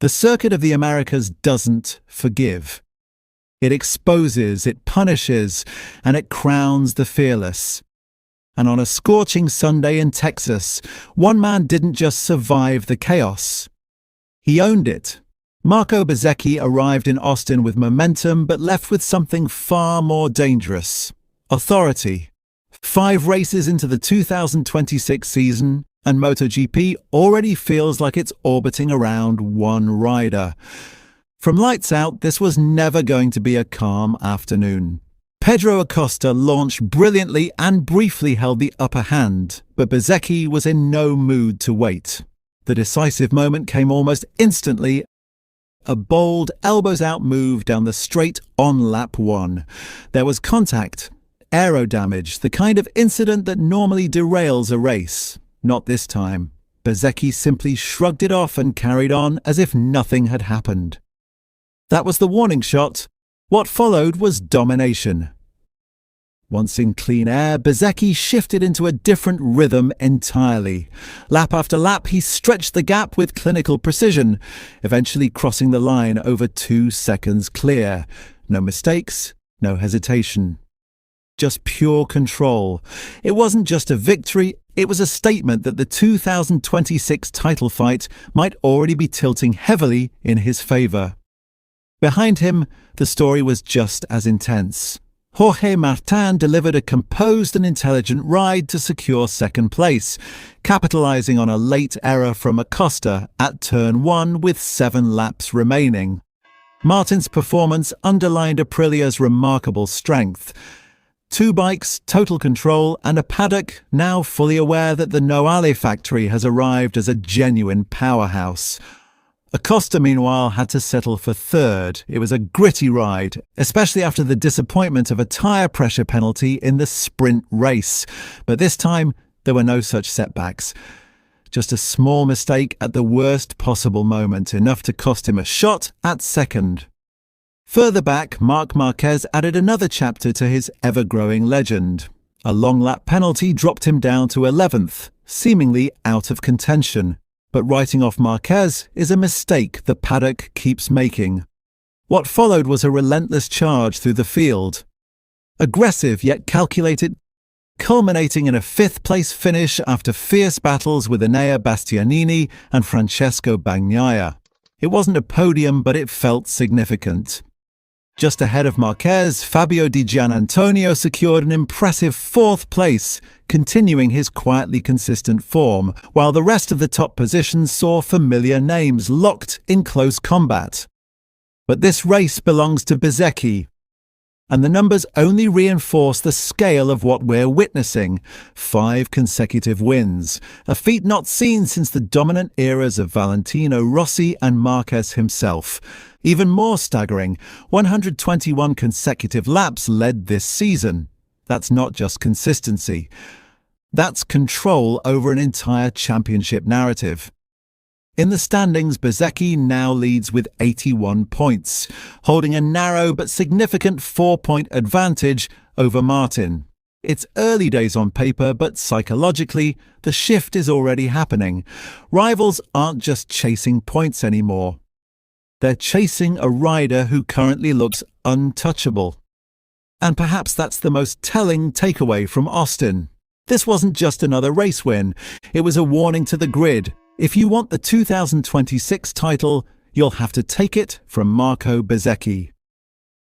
The Circuit of the Americas doesn't forgive. It exposes, it punishes, and it crowns the fearless. And on a scorching Sunday in Texas, one man didn't just survive the chaos. He owned it. Marco Bezzecchi arrived in Austin with momentum but left with something far more dangerous: authority. 5 races into the 2026 season, and MotoGP already feels like it's orbiting around one rider. From lights out, this was never going to be a calm afternoon. Pedro Acosta launched brilliantly and briefly held the upper hand, but Bezzecchi was in no mood to wait. The decisive moment came almost instantly. A bold, elbows-out move down the straight on lap 1. There was contact. Aero damage, the kind of incident that normally derails a race. Not this time. Bezzecchi simply shrugged it off and carried on as if nothing had happened. That was the warning shot. What followed was domination. Once in clean air, Bezzecchi shifted into a different rhythm entirely. Lap after lap, he stretched the gap with clinical precision, eventually crossing the line over 2 seconds clear. No mistakes, no hesitation. Just pure control. It wasn't just a victory, it was a statement that the 2026 title fight might already be tilting heavily in his favour. Behind him, the story was just as intense. Jorge Martin delivered a composed and intelligent ride to secure second place, capitalising on a late error from Acosta at turn 1 with 7 laps remaining. Martin's performance underlined Aprilia's remarkable strength. 2 bikes, total control, and a paddock now fully aware that the Noale factory has arrived as a genuine powerhouse. Acosta, meanwhile, had to settle for third. It was a gritty ride, especially after the disappointment of a tyre pressure penalty in the sprint race. But this time, there were no such setbacks. Just a small mistake at the worst possible moment, enough to cost him a shot at second. Further back, Marquez added another chapter to his ever-growing legend. A long lap penalty dropped him down to 11th, seemingly out of contention. But writing off Marquez is a mistake the paddock keeps making. What followed was a relentless charge through the field. Aggressive yet calculated, culminating in a 5th-place finish after fierce battles with Enea Bastianini and Francesco Bagnaia. It wasn't a podium, but it felt significant. Just ahead of Marquez, Fabio Di Giannantonio secured an impressive 4th place, continuing his quietly consistent form, while the rest of the top positions saw familiar names locked in close combat. But this race belongs to Bezzecchi, and the numbers only reinforce the scale of what we're witnessing. 5 consecutive wins, a feat not seen since the dominant eras of Valentino Rossi and Marquez himself. Even more staggering, 121 consecutive laps led this season. That's not just consistency. That's control over an entire championship narrative. In the standings, Bezzecchi now leads with 81 points, holding a narrow but significant 4-point advantage over Martin. It's early days on paper, but psychologically, the shift is already happening. Rivals aren't just chasing points anymore. They're chasing a rider who currently looks untouchable. And perhaps that's the most telling takeaway from Austin. This wasn't just another race win. It was a warning to the grid. If you want the 2026 title, you'll have to take it from Marco Bezzecchi.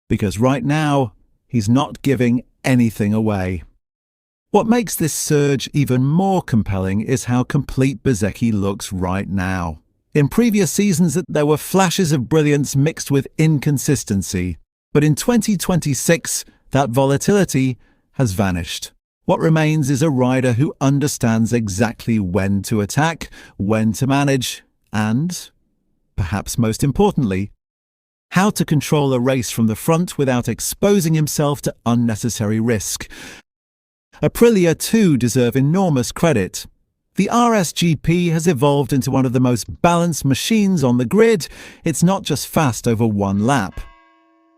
Because right now, he's not giving anything away. What makes this surge even more compelling is how complete Bezzecchi looks right now. In previous seasons, there were flashes of brilliance mixed with inconsistency. But in 2026, that volatility has vanished. What remains is a rider who understands exactly when to attack, when to manage, and, perhaps most importantly, how to control a race from the front without exposing himself to unnecessary risk. Aprilia too deserve enormous credit. The RSGP has evolved into one of the most balanced machines on the grid. It's not just fast over one lap.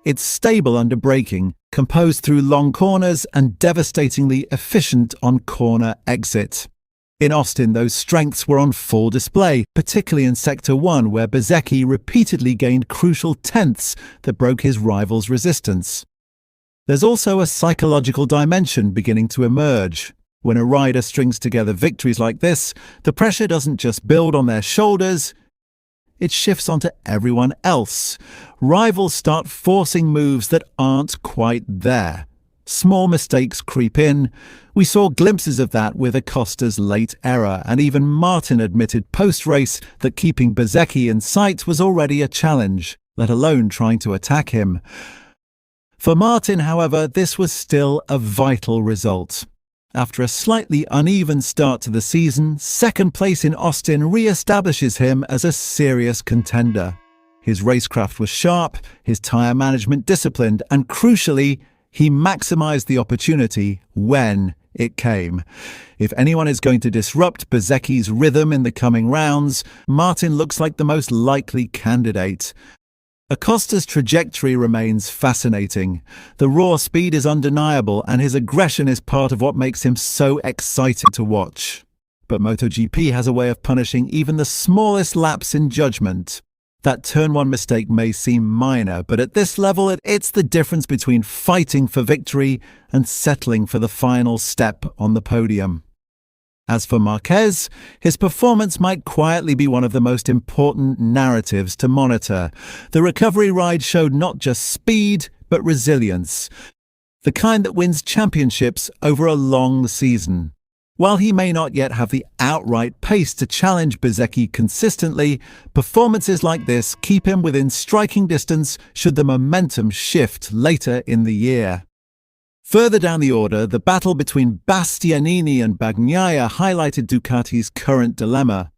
It's stable under braking, composed through long corners, and devastatingly efficient on corner exit. In Austin, those strengths were on full display, particularly in Sector 1, where Bezzecchi repeatedly gained crucial tenths that broke his rival's resistance. There's also a psychological dimension beginning to emerge. When a rider strings together victories like this, the pressure doesn't just build on their shoulders, it shifts onto everyone else. Rivals start forcing moves that aren't quite there. Small mistakes creep in. We saw glimpses of that with Acosta's late error, and even Martin admitted post-race that keeping Bezzecchi in sight was already a challenge, let alone trying to attack him. For Martin, however, this was still a vital result. After a slightly uneven start to the season, second place in Austin re-establishes him as a serious contender. His racecraft was sharp, his tyre management disciplined, and crucially, he maximised the opportunity when it came. If anyone is going to disrupt Bezzecchi's rhythm in the coming rounds, Martin looks like the most likely candidate. Acosta's trajectory remains fascinating. The raw speed is undeniable, and his aggression is part of what makes him so exciting to watch. But MotoGP has a way of punishing even the smallest lapse in judgment. That turn one mistake may seem minor, but at this level, it's the difference between fighting for victory and settling for the final step on the podium. As for Marquez, his performance might quietly be one of the most important narratives to monitor. The recovery ride showed not just speed, but resilience, the kind that wins championships over a long season. While he may not yet have the outright pace to challenge Bezzecchi consistently, performances like this keep him within striking distance should the momentum shift later in the year. Further down the order, the battle between Bastianini and Bagnaia highlighted Ducati's current dilemma.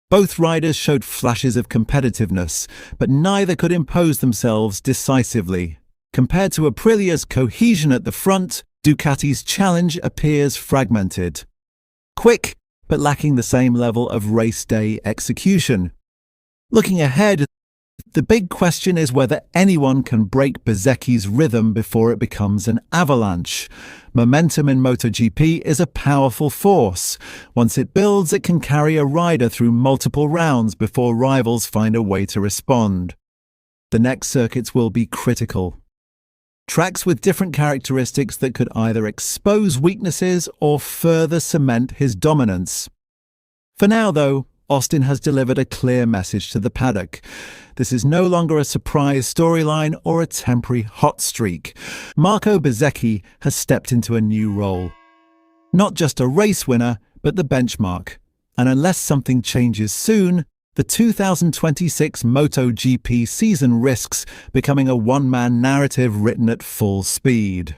Both riders showed flashes of competitiveness, but neither could impose themselves decisively. Compared to Aprilia's cohesion at the front, Ducati's challenge appears fragmented. Quick, but lacking the same level of race day execution. Looking ahead, the big question is whether anyone can break Bezzecchi's rhythm before it becomes an avalanche. Momentum in MotoGP is a powerful force. Once it builds, it can carry a rider through multiple rounds before rivals find a way to respond. The next circuits will be critical. Tracks with different characteristics that could either expose weaknesses or further cement his dominance. For now, though, Austin has delivered a clear message to the paddock. This is no longer a surprise storyline or a temporary hot streak. Marco Bezzecchi has stepped into a new role. Not just a race winner, but the benchmark. And unless something changes soon, the 2026 MotoGP season risks becoming a one-man narrative written at full speed.